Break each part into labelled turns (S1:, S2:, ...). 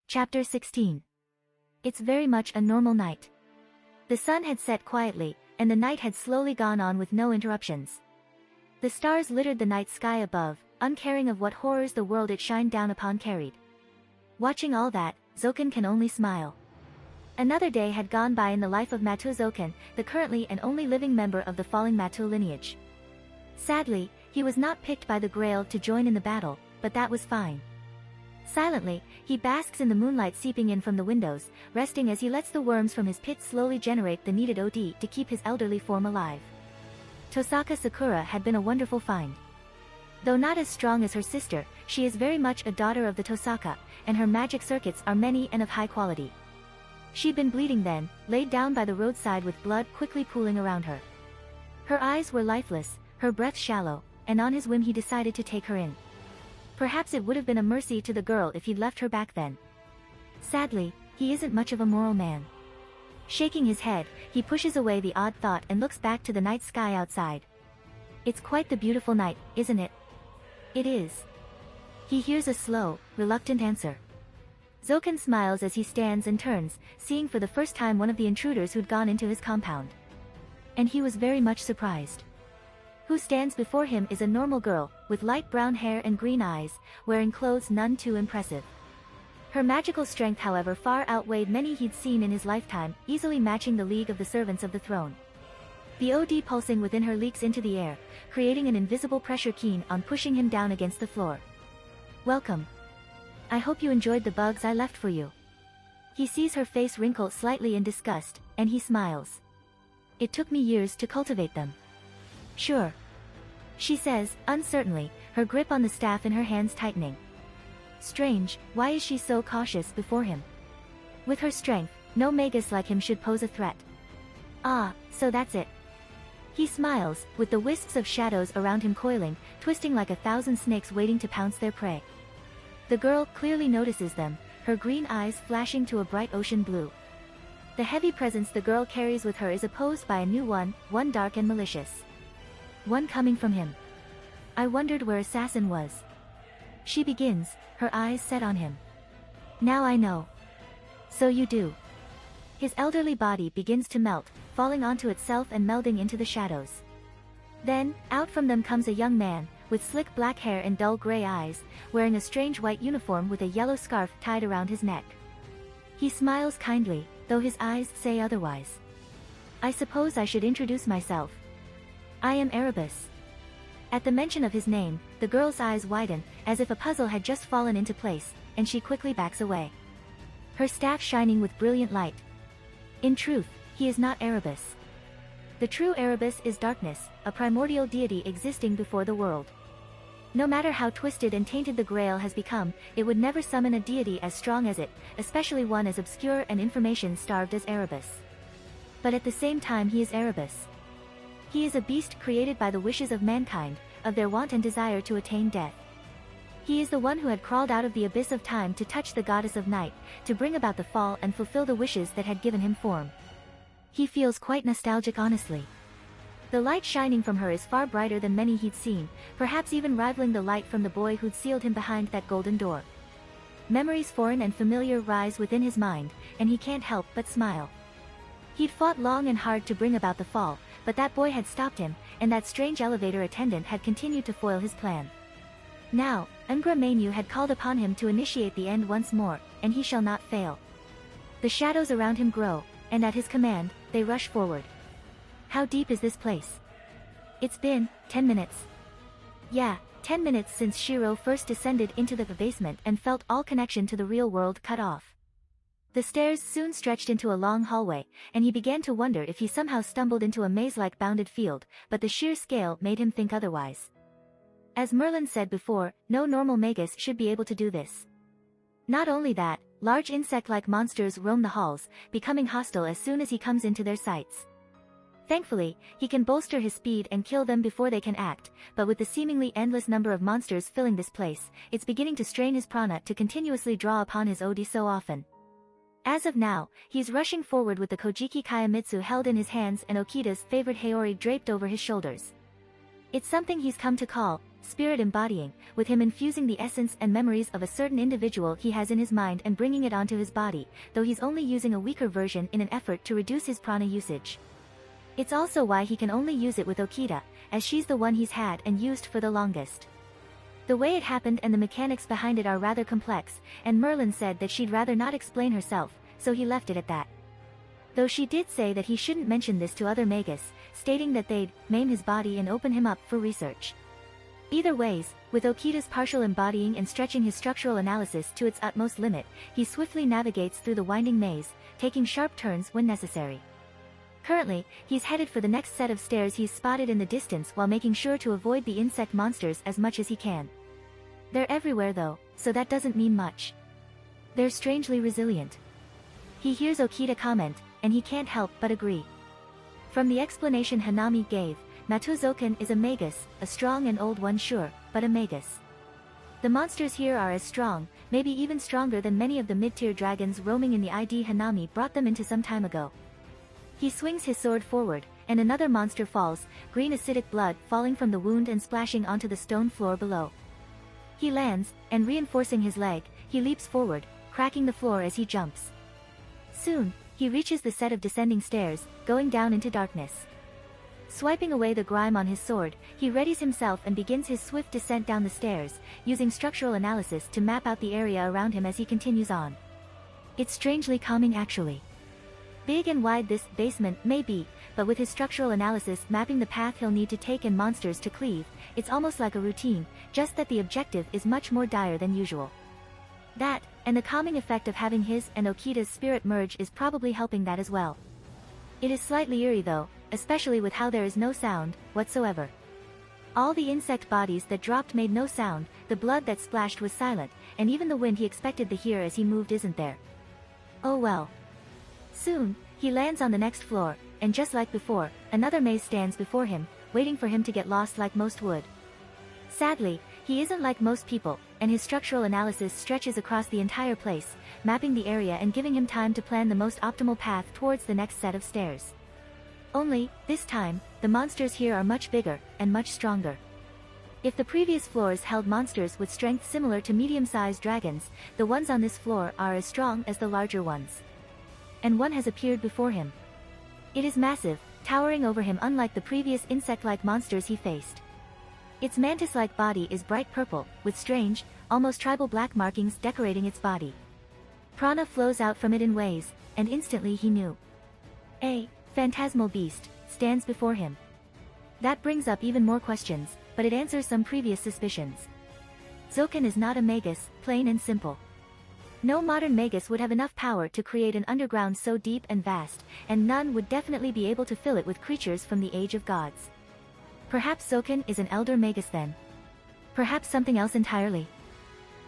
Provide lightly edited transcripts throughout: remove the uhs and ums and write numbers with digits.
S1: Chapter 16. It's very much a normal night. The sun had set quietly, and the night had slowly gone on with no interruptions. The stars littered the night sky above, uncaring of what horrors the world it shined down upon carried. Watching all that, Zoken can only smile. Another day had gone by in the life of Matu Zoken, the currently and only living member of the falling Matu lineage. Sadly, he was not picked by the Grail to join in the battle, but that was fine. Silently, he basks in the moonlight seeping in from the windows, resting as he lets the worms from his pit slowly generate the needed OD to keep his elderly form alive. Tosaka Sakura had been a wonderful find. Though not as strong as her sister, she is very much a daughter of the Tosaka, and her magic circuits are many and of high quality. She'd been bleeding then, laid down by the roadside with blood quickly pooling around her. Her eyes were lifeless, her breath shallow, and on his whim he decided to take her in. Perhaps it would have been a mercy to the girl if he'd left her back then. Sadly, he isn't much of a moral man. Shaking his head, he pushes away the odd thought and looks back to the night sky outside. It's quite the beautiful night, isn't it? It is. He hears a slow, reluctant answer. Zoken smiles as he stands and turns, seeing for the first time one of the intruders who'd gone into his compound. And he was very much surprised. Who stands before him is a normal girl, with light brown hair and green eyes, wearing clothes none too impressive. Her magical strength however far outweighed many he'd seen in his lifetime, easily matching the League of the Servants of the Throne. The OD pulsing within her leaks into the air, creating an invisible pressure keen on pushing him down against the floor. Welcome. I hope you enjoyed the bugs I left for you. He sees her face wrinkle slightly in disgust, and he smiles. It took me years to cultivate them. Sure. She says, uncertainly, her grip on the staff in her hands tightening. Strange, why is she so cautious before him? With her strength, no magus like him should pose a threat. Ah, so that's it. He smiles, with the wisps of shadows around him coiling, twisting like 1,000 snakes waiting to pounce their prey. The girl clearly notices them, her green eyes flashing to a bright ocean blue. The heavy presence the girl carries with her is opposed by a new one dark and malicious. One coming from him. I wondered where Assassin was. She begins, her eyes set on him. Now I know. So you do. His elderly body begins to melt, falling onto itself and melding into the shadows. Then, out from them comes a young man, with slick black hair and dull gray eyes, wearing a strange white uniform with a yellow scarf tied around his neck. He smiles kindly, though his eyes say otherwise. I suppose I should introduce myself. I am Erebus. At the mention of his name, the girl's eyes widen, as if a puzzle had just fallen into place, and she quickly backs away. Her staff shining with brilliant light. In truth, he is not Erebus. The true Erebus is darkness, a primordial deity existing before the world. No matter how twisted and tainted the Grail has become, it would never summon a deity as strong as it, especially one as obscure and information-starved as Erebus. But at the same time he is Erebus. He is a beast created by the wishes of mankind, of their want and desire to attain death. He is the one who had crawled out of the abyss of time to touch the goddess of night, to bring about the fall and fulfill the wishes that had given him form. He feels quite nostalgic honestly. The light shining from her is far brighter than many he'd seen, perhaps even rivaling the light from the boy who'd sealed him behind that golden door. Memories foreign and familiar rise within his mind, and he can't help but smile. He'd fought long and hard to bring about the fall, but that boy had stopped him, and that strange elevator attendant had continued to foil his plan. Now, Ungra Mainyu had called upon him to initiate the end once more, and he shall not fail. The shadows around him grow, and at his command, they rush forward. How deep is this place? It's been 10 minutes. Yeah, 10 minutes since Shiro first descended into the basement and felt all connection to the real world cut off. The stairs soon stretched into a long hallway, and he began to wonder if he somehow stumbled into a maze-like bounded field, but the sheer scale made him think otherwise. As Merlin said before, no normal magus should be able to do this. Not only that, large insect-like monsters roam the halls, becoming hostile as soon as he comes into their sights. Thankfully, he can bolster his speed and kill them before they can act, but with the seemingly endless number of monsters filling this place, it's beginning to strain his prana to continuously draw upon his OD so often. As of now, he's rushing forward with the Kojiki Kayamitsu held in his hands and Okita's favorite Haori draped over his shoulders. It's something he's come to call spirit embodying, with him infusing the essence and memories of a certain individual he has in his mind and bringing it onto his body, though he's only using a weaker version in an effort to reduce his prana usage. It's also why he can only use it with Okita, as she's the one he's had and used for the longest. The way it happened and the mechanics behind it are rather complex, and Merlin said that she'd rather not explain herself, so he left it at that. Though she did say that he shouldn't mention this to other Magus, stating that they'd maim his body and open him up for research. Either ways, with Okita's partial embodying and stretching his structural analysis to its utmost limit, he swiftly navigates through the winding maze, taking sharp turns when necessary. Currently, he's headed for the next set of stairs he's spotted in the distance while making sure to avoid the insect monsters as much as he can. They're everywhere though, so that doesn't mean much. They're strangely resilient. He hears Okita comment, and he can't help but agree. From the explanation Hanami gave, Nasuverse is a Magus, a strong and old one sure, but a Magus. The monsters here are as strong, maybe even stronger than many of the mid-tier dragons roaming in the ID Hanami brought them into some time ago. He swings his sword forward, and another monster falls, green acidic blood falling from the wound and splashing onto the stone floor below. He lands, and reinforcing his leg, he leaps forward, cracking the floor as he jumps. Soon, he reaches the set of descending stairs, going down into darkness. Swiping away the grime on his sword, he readies himself and begins his swift descent down the stairs, using structural analysis to map out the area around him as he continues on. It's strangely calming actually. Big and wide this basement may be, but with his structural analysis mapping the path he'll need to take and monsters to cleave, it's almost like a routine, just that the objective is much more dire than usual. That, and the calming effect of having his and Okita's spirit merge is probably helping that as well. It is slightly eerie though, especially with how there is no sound whatsoever. All the insect bodies that dropped made no sound, the blood that splashed was silent, and even the wind he expected to hear as he moved isn't there. Oh well. Soon, he lands on the next floor, and just like before, another maze stands before him, waiting for him to get lost like most would. Sadly, he isn't like most people, and his structural analysis stretches across the entire place, mapping the area and giving him time to plan the most optimal path towards the next set of stairs. Only, this time, the monsters here are much bigger, and much stronger. If the previous floors held monsters with strength similar to medium-sized dragons, the ones on this floor are as strong as the larger ones. And one has appeared before him. It is massive, towering over him unlike the previous insect-like monsters he faced. Its mantis-like body is bright purple, with strange, almost tribal black markings decorating its body. Prana flows out from it in waves, and instantly he knew. A phantasmal beast stands before him. That brings up even more questions, but it answers some previous suspicions. Zoken is not a Magus, plain and simple. No modern Magus would have enough power to create an underground so deep and vast, and none would definitely be able to fill it with creatures from the Age of Gods. Perhaps Zoken is an elder Magus then. Perhaps something else entirely.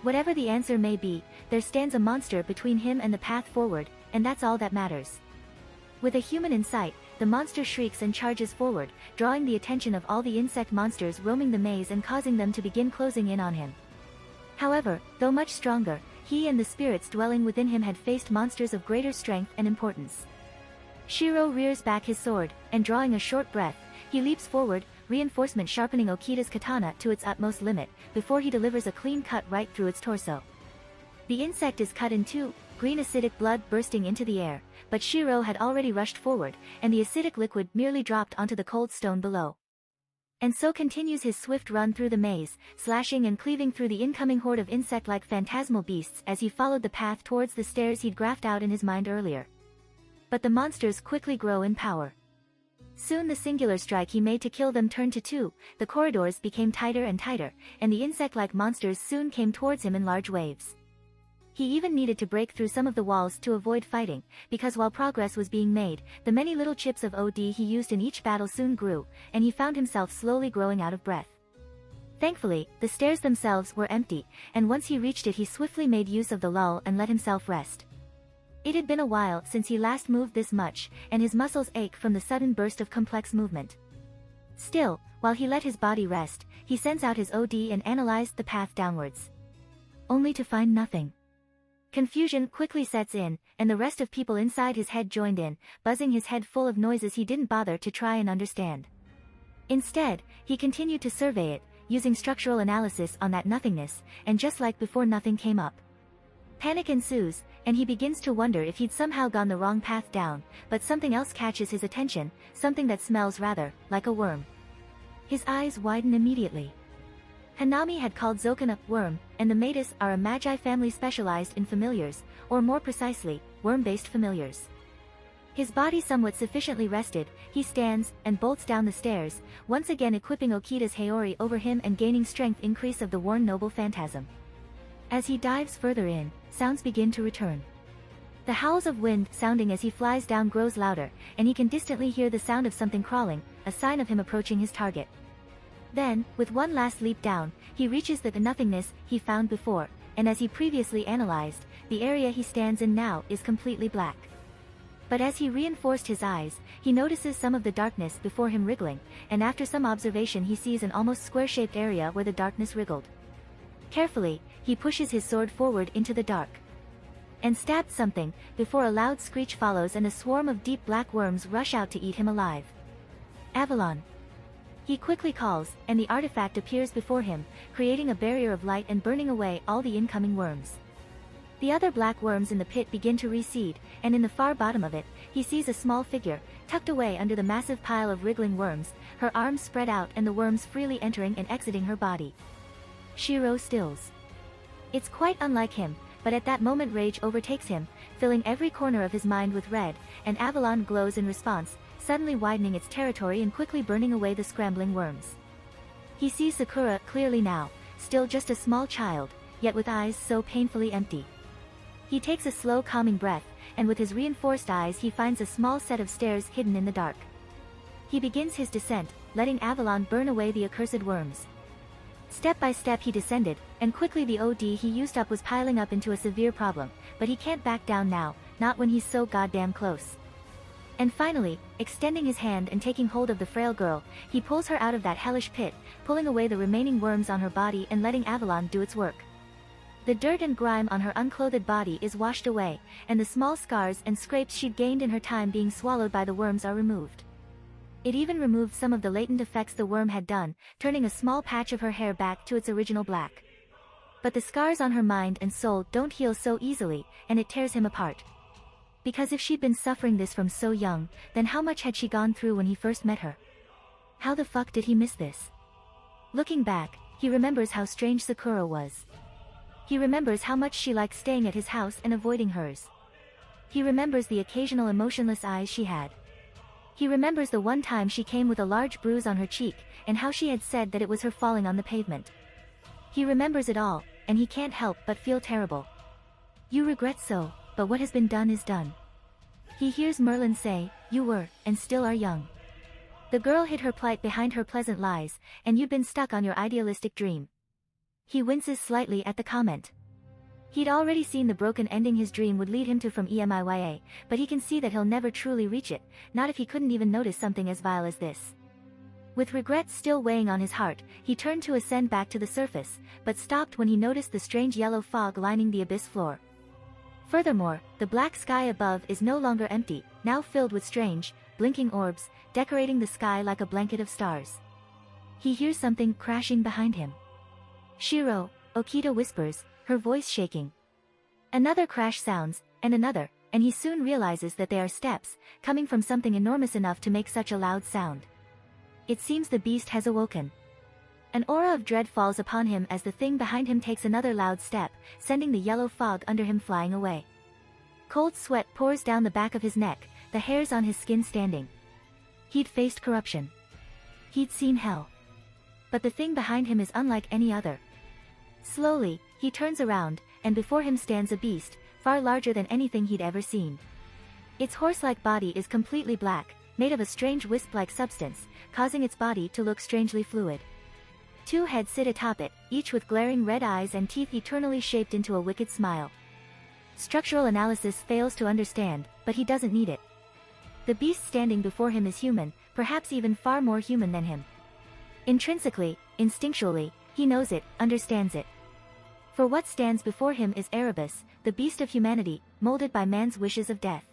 S1: Whatever the answer may be, there stands a monster between him and the path forward, and that's all that matters. With a human in sight, the monster shrieks and charges forward, drawing the attention of all the insect monsters roaming the maze and causing them to begin closing in on him. However, though much stronger, he and the spirits dwelling within him had faced monsters of greater strength and importance. Shiro rears back his sword, and drawing a short breath, he leaps forward, reinforcement sharpening Okita's katana to its utmost limit, before he delivers a clean cut right through its torso. The insect is cut in two, green acidic blood bursting into the air, but Shiro had already rushed forward, and the acidic liquid merely dropped onto the cold stone below. And so continues his swift run through the maze, slashing and cleaving through the incoming horde of insect-like phantasmal beasts as he followed the path towards the stairs he'd graphed out in his mind earlier. But the monsters quickly grow in power. Soon the singular strike he made to kill them turned to two, the corridors became tighter and tighter, and the insect-like monsters soon came towards him in large waves. He even needed to break through some of the walls to avoid fighting, because while progress was being made, the many little chips of OD he used in each battle soon grew, and he found himself slowly growing out of breath. Thankfully, the stairs themselves were empty, and once he reached it he swiftly made use of the lull and let himself rest. It had been a while since he last moved this much, and his muscles ached from the sudden burst of complex movement. Still, while he let his body rest, he sends out his OD and analyzed the path downwards. Only to find nothing. Confusion quickly sets in, and the rest of people inside his head joined in, buzzing his head full of noises he didn't bother to try and understand. Instead, he continued to survey it, using structural analysis on that nothingness, and just like before, nothing came up. Panic ensues, and he begins to wonder if he'd somehow gone the wrong path down, but something else catches his attention, something that smells rather like a worm. His eyes widen immediately. Hanami had called Zokan a worm, and the Matis are a magi family specialized in familiars, or more precisely, worm-based familiars. His body somewhat sufficiently rested, he stands and bolts down the stairs, once again equipping Okita's Haori over him and gaining strength increase of the worn noble phantasm. As he dives further in, sounds begin to return. The howls of wind sounding as he flies down grows louder, and he can distantly hear the sound of something crawling, a sign of him approaching his target. Then, with one last leap down, he reaches the nothingness he found before, and as he previously analyzed, the area he stands in now is completely black. But as he reinforced his eyes, he notices some of the darkness before him wriggling, and after some observation he sees an almost square-shaped area where the darkness wriggled. Carefully, he pushes his sword forward into the dark and stabs something, before a loud screech follows and a swarm of deep black worms rush out to eat him alive. Avalon! He quickly calls, and the artifact appears before him, creating a barrier of light and burning away all the incoming worms. The other black worms in the pit begin to recede, and in the far bottom of it, he sees a small figure, tucked away under the massive pile of wriggling worms, her arms spread out and the worms freely entering and exiting her body. Shiro stills. It's quite unlike him, but at that moment rage overtakes him, filling every corner of his mind with red, and Avalon glows in response, suddenly widening its territory and quickly burning away the scrambling worms. He sees Sakura clearly now, still just a small child, yet with eyes so painfully empty. He takes a slow calming breath, and with his reinforced eyes he finds a small set of stairs hidden in the dark. He begins his descent, letting Avalon burn away the accursed worms. Step by step he descended, and quickly the OD he used up was piling up into a severe problem, but he can't back down now, not when he's so goddamn close. And finally, extending his hand and taking hold of the frail girl, he pulls her out of that hellish pit, pulling away the remaining worms on her body and letting Avalon do its work. The dirt and grime on her unclothed body is washed away, and the small scars and scrapes she'd gained in her time being swallowed by the worms are removed. It even removed some of the latent effects the worm had done, turning a small patch of her hair back to its original black. But the scars on her mind and soul don't heal so easily, and it tears him apart. Because if she'd been suffering this from so young, then how much had she gone through when he first met her? How the fuck did he miss this? Looking back, he remembers how strange Sakura was. He remembers how much she liked staying at his house and avoiding hers. He remembers the occasional emotionless eyes she had. He remembers the one time she came with a large bruise on her cheek, and how she had said that it was her falling on the pavement. He remembers it all, and he can't help but feel terrible. You regret so, but what has been done is done. He hears Merlin say, you were, and still are young. The girl hid her plight behind her pleasant lies, and you've been stuck on your idealistic dream. He winces slightly at the comment. He'd already seen the broken ending his dream would lead him to from EMIYA, but he can see that he'll never truly reach it, not if he couldn't even notice something as vile as this. With regret still weighing on his heart, he turned to ascend back to the surface, but stopped when he noticed the strange yellow fog lining the abyss floor. Furthermore, the black sky above is no longer empty, now filled with strange, blinking orbs, decorating the sky like a blanket of stars. He hears something crashing behind him. Shiro, Okita whispers, her voice shaking. Another crash sounds, and another, and he soon realizes that they are steps, coming from something enormous enough to make such a loud sound. It seems the beast has awoken. An aura of dread falls upon him as the thing behind him takes another loud step, sending the yellow fog under him flying away. Cold sweat pours down the back of his neck, the hairs on his skin standing. He'd faced corruption. He'd seen hell. But the thing behind him is unlike any other. Slowly, he turns around, and before him stands a beast, far larger than anything he'd ever seen. Its horse-like body is completely black, made of a strange wisp-like substance, causing its body to look strangely fluid. Two heads sit atop it, each with glaring red eyes and teeth eternally shaped into a wicked smile. Structural analysis fails to understand, but he doesn't need it. The beast standing before him is human, perhaps even far more human than him. Intrinsically, instinctually, he knows it, understands it. For what stands before him is Erebus, the beast of humanity, molded by man's wishes of death.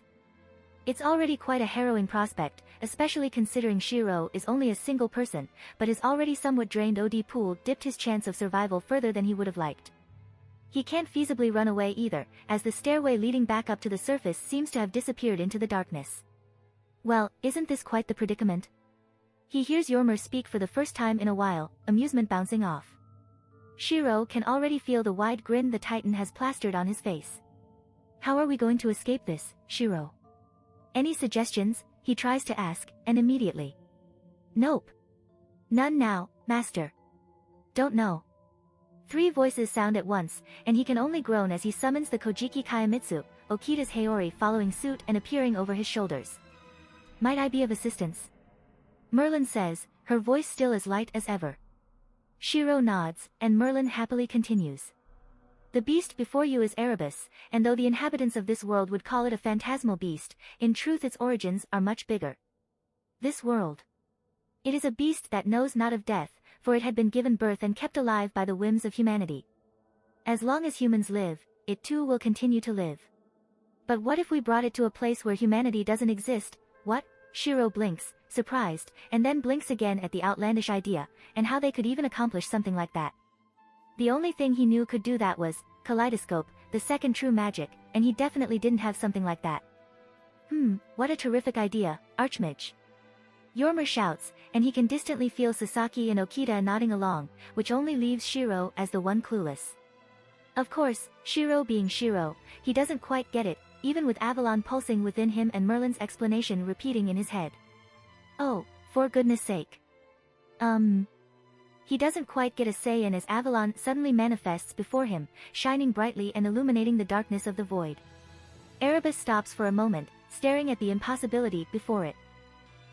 S1: It's already quite a harrowing prospect, especially considering Shiro is only a single person, but his already somewhat drained OD pool dipped his chance of survival further than he would have liked. He can't feasibly run away either, as the stairway leading back up to the surface seems to have disappeared into the darkness. Well, isn't this quite the predicament? He hears Yormer speak for the first time in a while, amusement bouncing off. Shiro can already feel the wide grin the Titan has plastered on his face. How are we going to escape this, Shiro? Any suggestions? He tries to ask, and immediately. Nope. None now, master. Don't know. 3 voices sound at once, and he can only groan as he summons the Kojiki Kaimitsu, Okita's Haori following suit and appearing over his shoulders. Might I be of assistance? Merlin says, her voice still as light as ever. Shiro nods, and Merlin happily continues. The beast before you is Erebus, and though the inhabitants of this world would call it a phantasmal beast, in truth its origins are much bigger. This world. It is a beast that knows not of death, for it had been given birth and kept alive by the whims of humanity. As long as humans live, it too will continue to live. But what if we brought it to a place where humanity doesn't exist? What? Shiro blinks, surprised, and then blinks again at the outlandish idea, and how they could even accomplish something like that. The only thing he knew could do that was kaleidoscope, the second true magic, and he definitely didn't have something like that. What a terrific idea, Archmage. Yormer shouts, and he can distantly feel Sasaki and Okita nodding along, which only leaves Shiro as the one clueless. Of course, Shiro being Shiro, he doesn't quite get it, even with Avalon pulsing within him and Merlin's explanation repeating in his head. Oh, for goodness sake. He doesn't quite get a say in as Avalon suddenly manifests before him, shining brightly and illuminating the darkness of the void. Erebus stops for a moment, staring at the impossibility before it.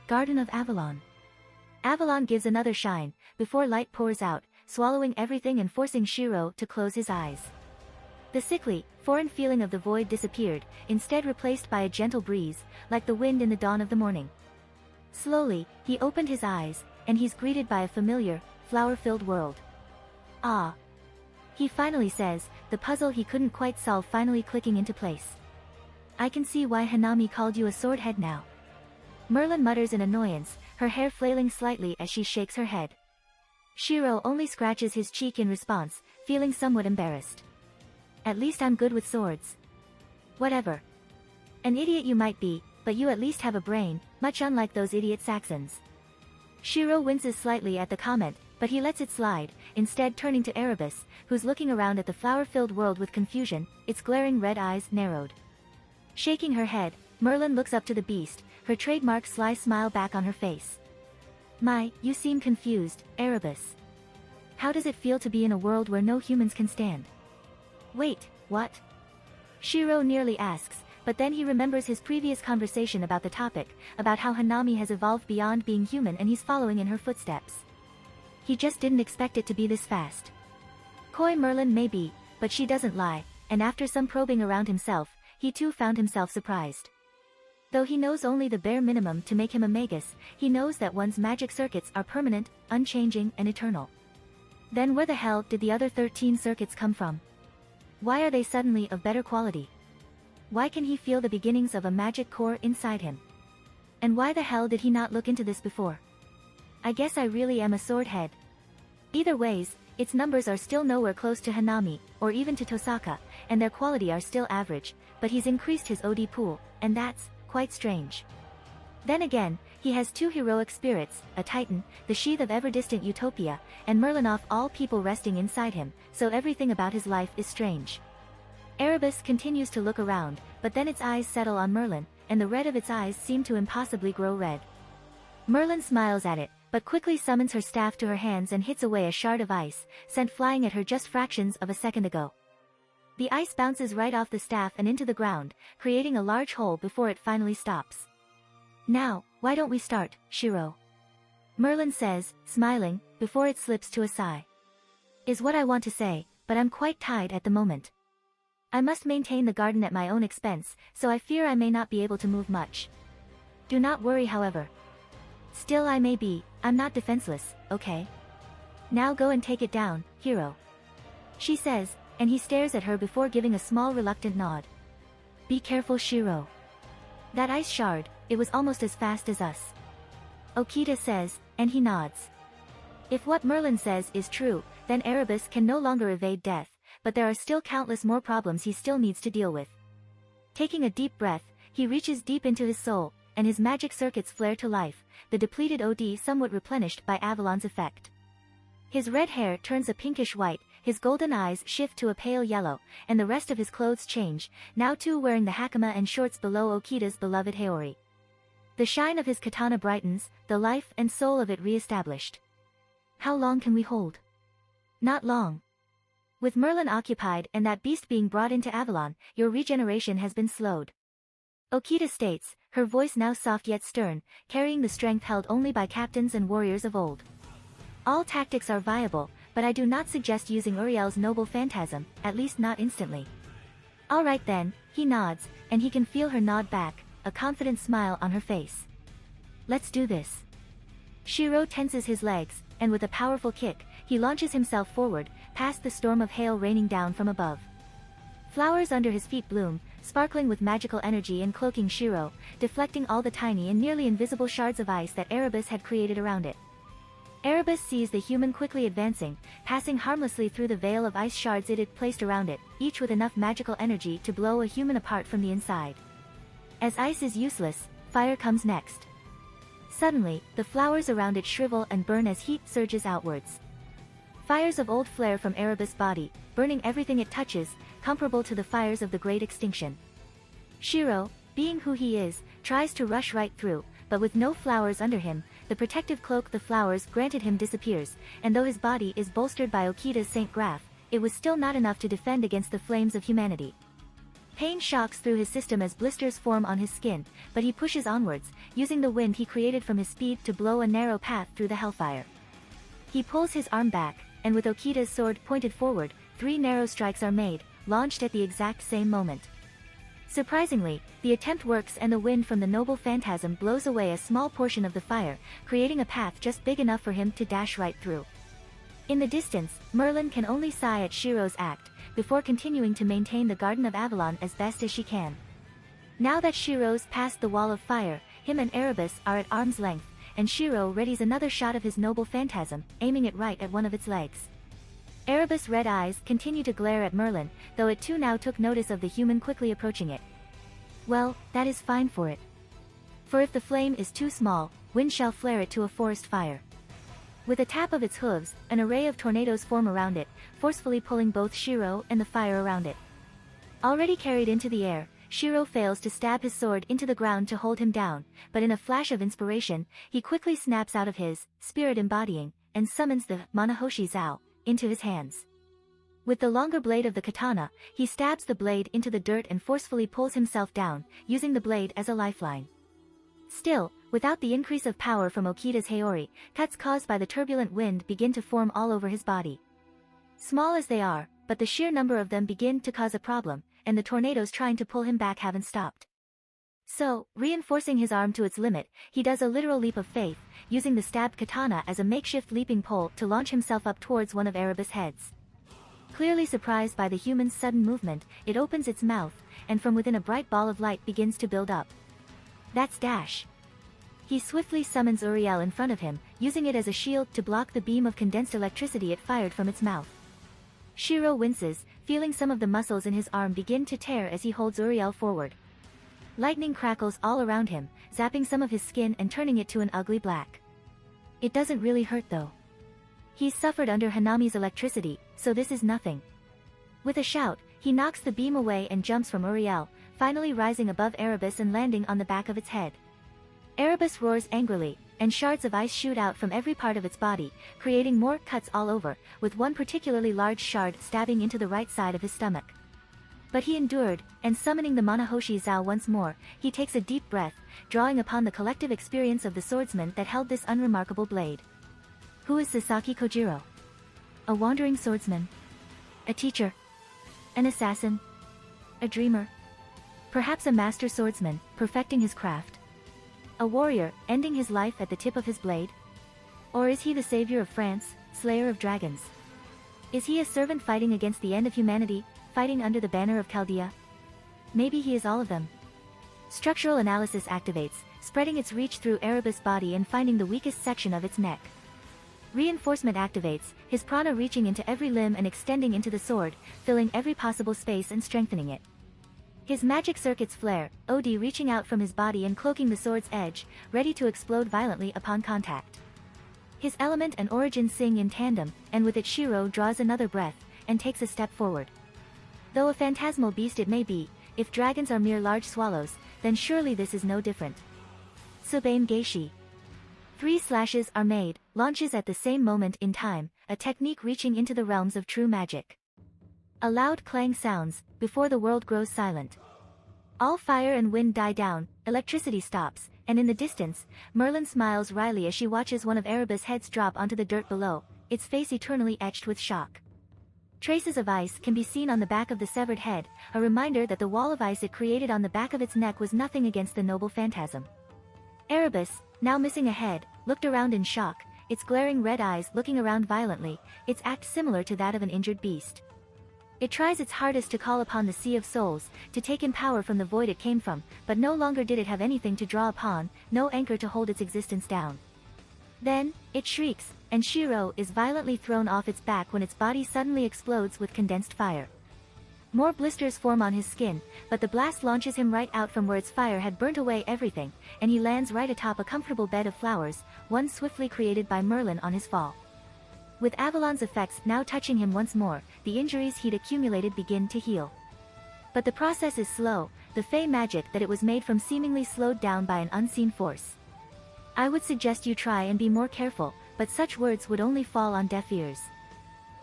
S1: Garden of Avalon. Avalon gives another shine, before light pours out, swallowing everything and forcing Shiro to close his eyes. The sickly, foreign feeling of the void disappeared, instead replaced by a gentle breeze, like the wind in the dawn of the morning. Slowly, he opened his eyes, and he's greeted by a familiar, flower-filled world. Ah. He finally says, the puzzle he couldn't quite solve finally clicking into place. I can see why Hanami called you a swordhead now. Merlin mutters in annoyance, her hair flailing slightly as she shakes her head. Shiro only scratches his cheek in response, feeling somewhat embarrassed. At least I'm good with swords. Whatever. An idiot you might be, but you at least have a brain, much unlike those idiot Saxons. Shiro winces slightly at the comment, but he lets it slide, instead turning to Erebus, who's looking around at the flower-filled world with confusion, its glaring red eyes narrowed. Shaking her head, Merlin looks up to the beast, her trademark sly smile back on her face. My, you seem confused, Erebus. How does it feel to be in a world where no humans can stand? Wait, what? Shiro nearly asks, but then he remembers his previous conversation about the topic, about how Hanami has evolved beyond being human and he's following in her footsteps. He just didn't expect it to be this fast. Coy Merlin may be, but she doesn't lie, and after some probing around himself, he too found himself surprised. Though he knows only the bare minimum to make him a magus, he knows that one's magic circuits are permanent, unchanging, and eternal. Then where the hell did the other 13 circuits come from? Why are they suddenly of better quality? Why can he feel the beginnings of a magic core inside him? And why the hell did he not look into this before? I guess I really am a swordhead. Either ways, its numbers are still nowhere close to Hanami, or even to Tosaka, and their quality are still average, but he's increased his OD pool, and that's quite strange. Then again, he has 2 heroic spirits, a Titan, the sheath of ever-distant Utopia, and Merlin of all people resting inside him, so everything about his life is strange. Erebus continues to look around, but then its eyes settle on Merlin, and the red of its eyes seem to impossibly grow red. Merlin smiles at it, but quickly summons her staff to her hands and hits away a shard of ice, sent flying at her just fractions of a second ago. The ice bounces right off the staff and into the ground, creating a large hole before it finally stops. Now, why don't we start, Shiro? Merlin says, smiling, before it slips to a sigh. Is what I want to say, but I'm quite tied at the moment. I must maintain the garden at my own expense, so I fear I may not be able to move much. Do not worry however. Still I may be, I'm not defenseless, okay? Now go and take it down, hero. She says, and he stares at her before giving a small reluctant nod. Be careful Shiro. That ice shard, it was almost as fast as us. Okita says, and he nods. If what Merlin says is true, then Erebus can no longer evade death, but there are still countless more problems he still needs to deal with. Taking a deep breath, he reaches deep into his soul, and his magic circuits flare to life, the depleted OD somewhat replenished by Avalon's effect. His red hair turns a pinkish white, his golden eyes shift to a pale yellow, and the rest of his clothes change, now too wearing the hakama and shorts below Okita's beloved Haori. The shine of his katana brightens, the life and soul of it re-established. How long can we hold? Not long. With Merlin occupied and that beast being brought into Avalon, your regeneration has been slowed. Okita states, her voice now soft yet stern, carrying the strength held only by captains and warriors of old. All tactics are viable, but I do not suggest using Uriel's noble phantasm, at least not instantly. Alright then, he nods, and he can feel her nod back, a confident smile on her face. Let's do this. Shiro tenses his legs, and with a powerful kick, he launches himself forward, past the storm of hail raining down from above. Flowers under his feet bloom, sparkling with magical energy and cloaking Shiro, deflecting all the tiny and nearly invisible shards of ice that Erebus had created around it. Erebus sees the human quickly advancing, passing harmlessly through the veil of ice shards it had placed around it, each with enough magical energy to blow a human apart from the inside. As ice is useless, fire comes next. Suddenly, the flowers around it shrivel and burn as heat surges outwards. Fires of old flare from Erebus' body, burning everything it touches, comparable to the fires of the Great Extinction. Shiro, being who he is, tries to rush right through, but with no flowers under him, the protective cloak the flowers granted him disappears, and though his body is bolstered by Okita's Saint Graph, it was still not enough to defend against the flames of humanity. Pain shocks through his system as blisters form on his skin, but he pushes onwards, using the wind he created from his speed to blow a narrow path through the hellfire. He pulls his arm back, and with Okita's sword pointed forward, 3 narrow strikes are made, launched at the exact same moment. Surprisingly, the attempt works and the wind from the noble phantasm blows away a small portion of the fire, creating a path just big enough for him to dash right through. In the distance, Merlin can only sigh at Shiro's act, before continuing to maintain the Garden of Avalon as best as she can. Now that Shiro's passed the wall of fire, him and Erebus are at arm's length, and Shiro readies another shot of his noble phantasm, aiming it right at one of its legs. Erebus' red eyes continue to glare at Merlin, though it too now took notice of the human quickly approaching it. Well, that is fine for it. For if the flame is too small, wind shall flare it to a forest fire. With a tap of its hooves, an array of tornadoes form around it, forcefully pulling both Shiro and the fire around it. Already carried into the air, Shiro fails to stab his sword into the ground to hold him down, but in a flash of inspiration, he quickly snaps out of his spirit embodying, and summons the Manahoshi Zao into his hands. With the longer blade of the katana, he stabs the blade into the dirt and forcefully pulls himself down, using the blade as a lifeline. Still, without the increase of power from Okita's Haori, cuts caused by the turbulent wind begin to form all over his body. Small as they are, but the sheer number of them begin to cause a problem, and the tornadoes trying to pull him back haven't stopped. So, reinforcing his arm to its limit, he does a literal leap of faith, using the stabbed katana as a makeshift leaping pole to launch himself up towards one of Erebus' heads. Clearly surprised by the human's sudden movement, it opens its mouth, and from within a bright ball of light begins to build up. That's Dash. He swiftly summons Uriel in front of him, using it as a shield to block the beam of condensed electricity it fired from its mouth. Shiro winces, feeling some of the muscles in his arm begin to tear as he holds Uriel forward. Lightning crackles all around him, zapping some of his skin and turning it to an ugly black. It doesn't really hurt though. He's suffered under Hanami's electricity, so this is nothing. With a shout, he knocks the beam away and jumps from Uriel, finally rising above Erebus and landing on the back of its head. Erebus roars angrily, and shards of ice shoot out from every part of its body, creating more cuts all over, with one particularly large shard stabbing into the right side of his stomach. But he endured, and summoning the Manahoshi Zao once more, he takes a deep breath, drawing upon the collective experience of the swordsman that held this unremarkable blade. Who is Sasaki Kojiro? A wandering swordsman? A teacher? An assassin? A dreamer? Perhaps a master swordsman, perfecting his craft? A warrior, ending his life at the tip of his blade? Or is he the savior of France, slayer of dragons? Is he a servant fighting against the end of humanity, fighting under the banner of Chaldea? Maybe he is all of them. Structural analysis activates, spreading its reach through Erebus' body and finding the weakest section of its neck. Reinforcement activates, his prana reaching into every limb and extending into the sword, filling every possible space and strengthening it. His magic circuits flare, OD reaching out from his body and cloaking the sword's edge, ready to explode violently upon contact. His element and origin sing in tandem, and with it Shiro draws another breath, and takes a step forward. Though a phantasmal beast it may be, if dragons are mere large swallows, then surely this is no different. Subame Geishi. 3 slashes are made, launches at the same moment in time, a technique reaching into the realms of true magic. A loud clang sounds, before the world grows silent. All fire and wind die down, electricity stops, and in the distance, Merlin smiles wryly as she watches one of Erebus' heads drop onto the dirt below, its face eternally etched with shock. Traces of ice can be seen on the back of the severed head, a reminder that the wall of ice it created on the back of its neck was nothing against the noble phantasm. Erebus, now missing a head, looked around in shock, its glaring red eyes looking around violently, its act similar to that of an injured beast. It tries its hardest to call upon the Sea of Souls, to take in power from the void it came from, but no longer did it have anything to draw upon, no anchor to hold its existence down. Then, it shrieks, and Shiro is violently thrown off its back when its body suddenly explodes with condensed fire. More blisters form on his skin, but the blast launches him right out from where its fire had burnt away everything, and he lands right atop a comfortable bed of flowers, one swiftly created by Merlin on his fall. With Avalon's effects now touching him once more, the injuries he'd accumulated begin to heal. But the process is slow, the fey magic that it was made from seemingly slowed down by an unseen force. I would suggest you try and be more careful, but such words would only fall on deaf ears.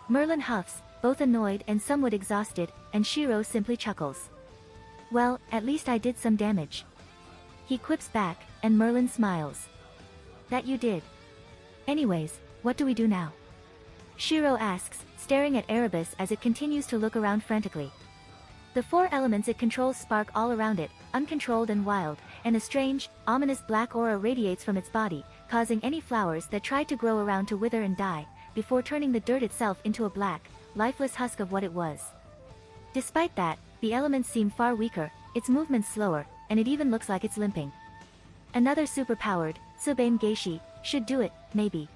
S1: Merlin huffs, both annoyed and somewhat exhausted, and Shiro simply chuckles. Well, at least I did some damage. He quips back, and Merlin smiles. That you did. Anyways, what do we do now? Shiro asks, staring at Erebus as it continues to look around frantically. The 4 elements it controls spark all around it, uncontrolled and wild, and a strange, ominous black aura radiates from its body, causing any flowers that tried to grow around to wither and die, before turning the dirt itself into a black, lifeless husk of what it was. Despite that, the elements seem far weaker, its movements slower, and it even looks like it's limping. Another superpowered, Subame Geishi, should do it, maybe.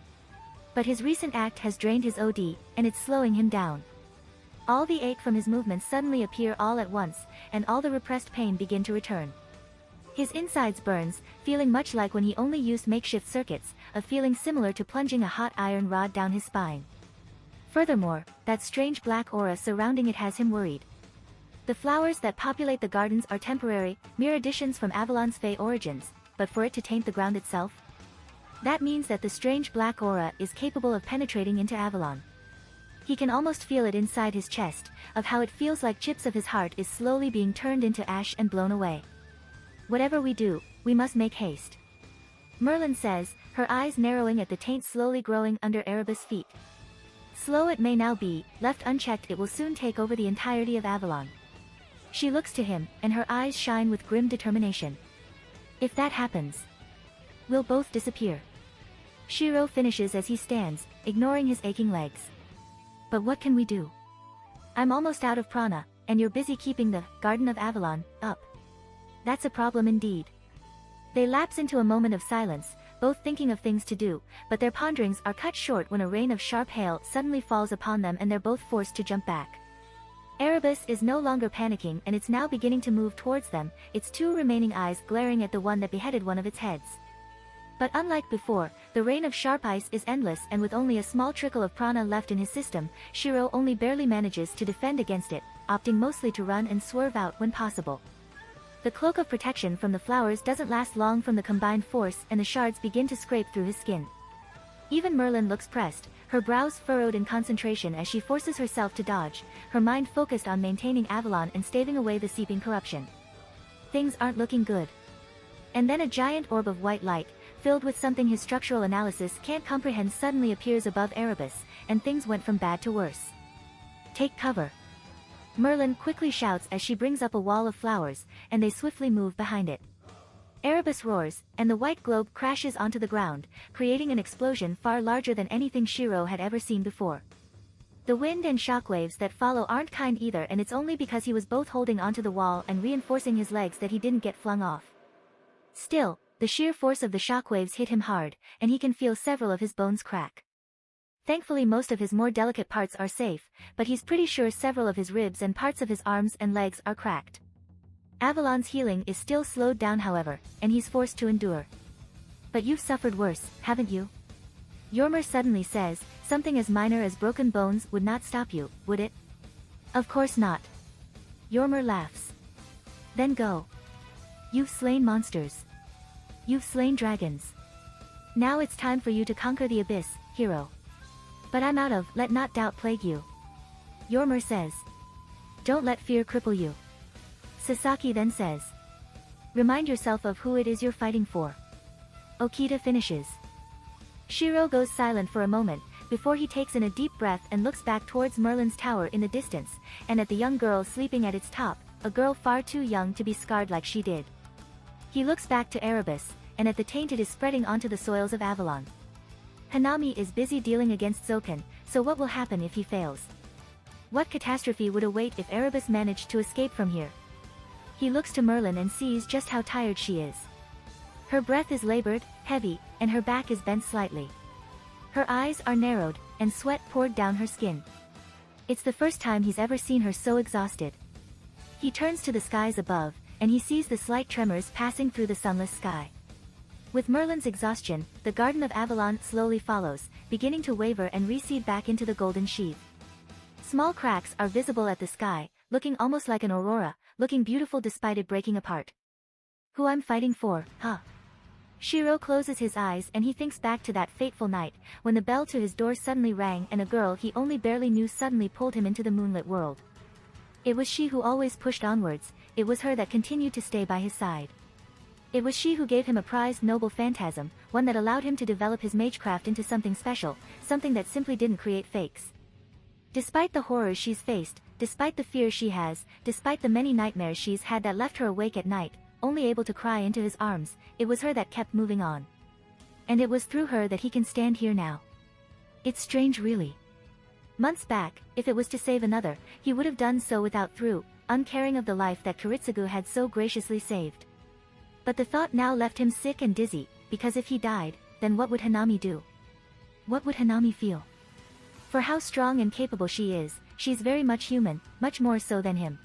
S1: But his recent act has drained his OD, and it's slowing him down. All the ache from his movements suddenly appear all at once, and all the repressed pain begin to return. His insides burns, feeling much like when he only used makeshift circuits, a feeling similar to plunging a hot iron rod down his spine. Furthermore, that strange black aura surrounding it has him worried. The flowers that populate the gardens are temporary, mere additions from Avalon's fey origins, but for it to taint the ground itself? That means that the strange black aura is capable of penetrating into Avalon. He can almost feel it inside his chest, of how it feels like chips of his heart is slowly being turned into ash and blown away. Whatever we do, we must make haste. Merlin says, her eyes narrowing at the taint slowly growing under Erebus' feet. Slow it may now be, left unchecked it will soon take over the entirety of Avalon. She looks to him, and her eyes shine with grim determination. If that happens, we'll both disappear. Shiro finishes as he stands, ignoring his aching legs. But what can we do? I'm almost out of prana, and you're busy keeping the Garden of Avalon up. That's a problem indeed. They lapse into a moment of silence, both thinking of things to do, but their ponderings are cut short when a rain of sharp hail suddenly falls upon them and they're both forced to jump back. Erebus is no longer panicking and it's now beginning to move towards them, its 2 remaining eyes glaring at the one that beheaded one of its heads. But unlike before, the rain of sharp ice is endless and with only a small trickle of prana left in his system, Shiro only barely manages to defend against it, opting mostly to run and swerve out when possible. The cloak of protection from the flowers doesn't last long from the combined force and the shards begin to scrape through his skin. Even Merlin looks pressed, her brows furrowed in concentration as she forces herself to dodge, her mind focused on maintaining Avalon and staving away the seeping corruption. Things aren't looking good. And then a giant orb of white light, filled with something his structural analysis can't comprehend suddenly appears above Erebus, and things went from bad to worse. Take cover. Merlin quickly shouts as she brings up a wall of flowers, and they swiftly move behind it. Erebus roars, and the white globe crashes onto the ground, creating an explosion far larger than anything Shiro had ever seen before. The wind and shockwaves that follow aren't kind either, and it's only because he was both holding onto the wall and reinforcing his legs that he didn't get flung off. Still, the sheer force of the shockwaves hit him hard, and he can feel several of his bones crack. Thankfully most of his more delicate parts are safe, but he's pretty sure several of his ribs and parts of his arms and legs are cracked. Avalon's healing is still slowed down however, and he's forced to endure. But you've suffered worse, haven't you? Yormer suddenly says, something as minor as broken bones would not stop you, would it? Of course not. Yormer laughs. Then go. You've slain monsters. You've slain dragons. Now it's time for you to conquer the abyss, hero. But I'm out of, let not doubt plague you. Yormer says. Don't let fear cripple you. Sasaki then says. Remind yourself of who it is you're fighting for. Okita finishes. Shiro goes silent for a moment, before he takes in a deep breath and looks back towards Merlin's tower in the distance, and at the young girl sleeping at its top, a girl far too young to be scarred like she did. He looks back to Erebus, and at the taint it is spreading onto the soils of Avalon. Hanami is busy dealing against Zoken, so what will happen if he fails? What catastrophe would await if Erebus managed to escape from here? He looks to Merlin and sees just how tired she is. Her breath is labored, heavy, and her back is bent slightly. Her eyes are narrowed, and sweat poured down her skin. It's the first time he's ever seen her so exhausted. He turns to the skies above, and he sees the slight tremors passing through the sunless sky. With Merlin's exhaustion, the Garden of Avalon slowly follows, beginning to waver and recede back into the golden sheath. Small cracks are visible at the sky, looking almost like an aurora, looking beautiful despite it breaking apart. Who I'm fighting for, huh? Shiro closes his eyes and he thinks back to that fateful night, when the bell to his door suddenly rang and a girl he only barely knew suddenly pulled him into the moonlit world. It was she who always pushed onwards, it was her that continued to stay by his side. It was she who gave him a prized noble phantasm, one that allowed him to develop his magecraft into something special, something that simply didn't create fakes. Despite the horrors she's faced, despite the fear she has, despite the many nightmares she's had that left her awake at night, only able to cry into his arms, it was her that kept moving on. And it was through her that he can stand here now. It's strange really. Months back, if it was to save another, he would have done so without through, uncaring of the life that Kiritsugu had so graciously saved. But the thought now left him sick and dizzy, because if he died, then what would Hanami do? What would Hanami feel? For how strong and capable she is, she's very much human, much more so than him.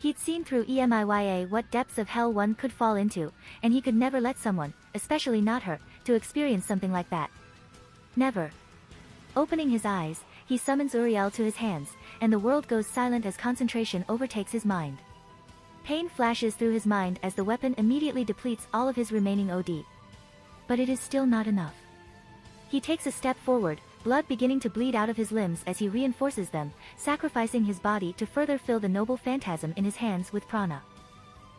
S1: He'd seen through EMIYA what depths of hell one could fall into, and he could never let someone, especially not her, to experience something like that. Never. Opening his eyes, he summons Uriel to his hands, and the world goes silent as concentration overtakes his mind. Pain flashes through his mind as the weapon immediately depletes all of his remaining OD. But it is still not enough. He takes a step forward, blood beginning to bleed out of his limbs as he reinforces them, sacrificing his body to further fill the noble phantasm in his hands with prana.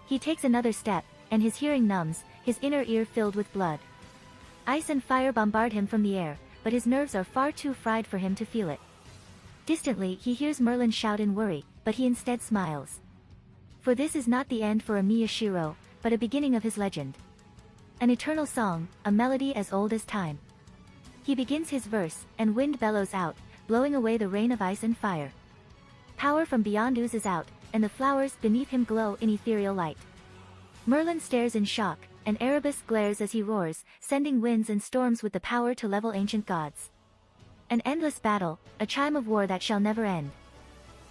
S1: He takes another step, and his hearing numbs, his inner ear filled with blood. Ice and fire bombard him from the air, but his nerves are far too fried for him to feel it. Distantly he hears Merlin shout in worry, but he instead smiles. For this is not the end for Amiya Shiro, but a beginning of his legend. An eternal song, a melody as old as time. He begins his verse, and wind bellows out, blowing away the rain of ice and fire. Power from beyond oozes out, and the flowers beneath him glow in ethereal light. Merlin stares in shock, and Erebus glares as he roars, sending winds and storms with the power to level ancient gods. An endless battle, a chime of war that shall never end.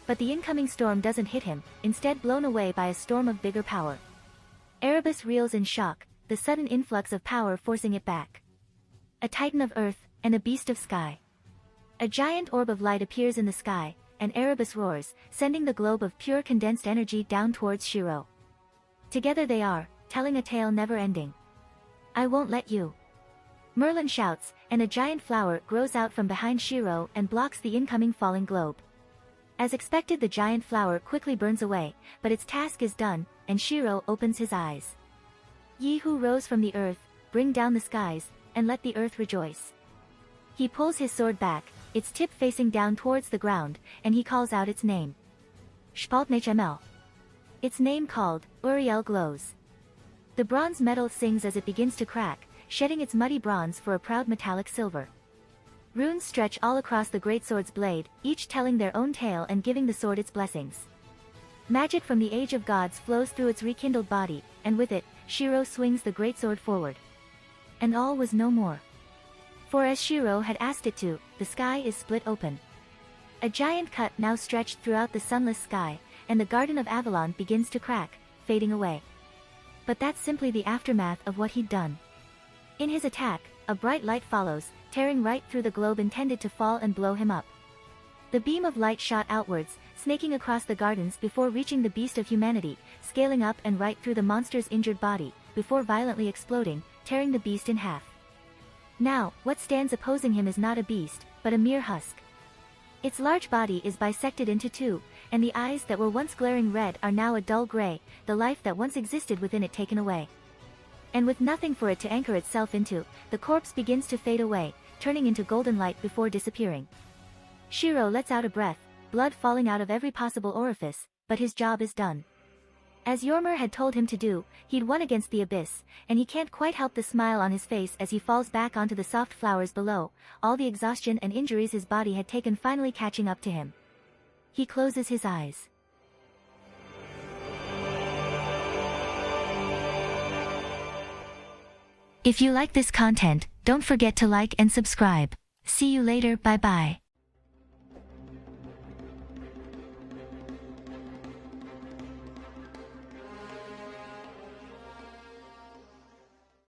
S1: But the incoming storm doesn't hit him, instead blown away by a storm of bigger power. Erebus reels in shock, the sudden influx of power forcing it back. A titan of earth, and a beast of sky. A giant orb of light appears in the sky, and Erebus roars, sending the globe of pure condensed energy down towards Shiro. Together they are, telling a tale never ending. I won't let you. Merlin shouts, and a giant flower grows out from behind Shiro and blocks the incoming falling globe. As expected, the giant flower quickly burns away, but its task is done, and Shiro opens his eyes. Ye who rose from the earth, bring down the skies, and let the earth rejoice. He pulls his sword back, its tip facing down towards the ground, and he calls out its name. Spaltnachml. Its name called, Uriel glows. The bronze metal sings as it begins to crack, shedding its muddy bronze for a proud metallic silver. Runes stretch all across the greatsword's blade, each telling their own tale and giving the sword its blessings. Magic from the Age of Gods flows through its rekindled body, and with it, Shiro swings the greatsword forward. And all was no more. For as Shiro had asked it to, the sky is split open. A giant cut now stretched throughout the sunless sky, and the Garden of Avalon begins to crack, fading away. But that's simply the aftermath of what he'd done. In his attack, a bright light follows, tearing right through the globe intended to fall and blow him up. The beam of light shot outwards, snaking across the gardens before reaching the beast of humanity, scaling up and right through the monster's injured body, before violently exploding, tearing the beast in half. Now, what stands opposing him is not a beast, but a mere husk. Its large body is bisected into two, and the eyes that were once glaring red are now a dull gray, the life that once existed within it taken away. And with nothing for it to anchor itself into, the corpse begins to fade away, turning into golden light before disappearing. Shiro lets out a breath, blood falling out of every possible orifice, but his job is done. As Yormer had told him to do, he'd won against the abyss, and he can't quite help the smile on his face as he falls back onto the soft flowers below, all the exhaustion and injuries his body had taken finally catching up to him. He closes his eyes. If you like this content, don't forget to like and subscribe. See you later, bye bye.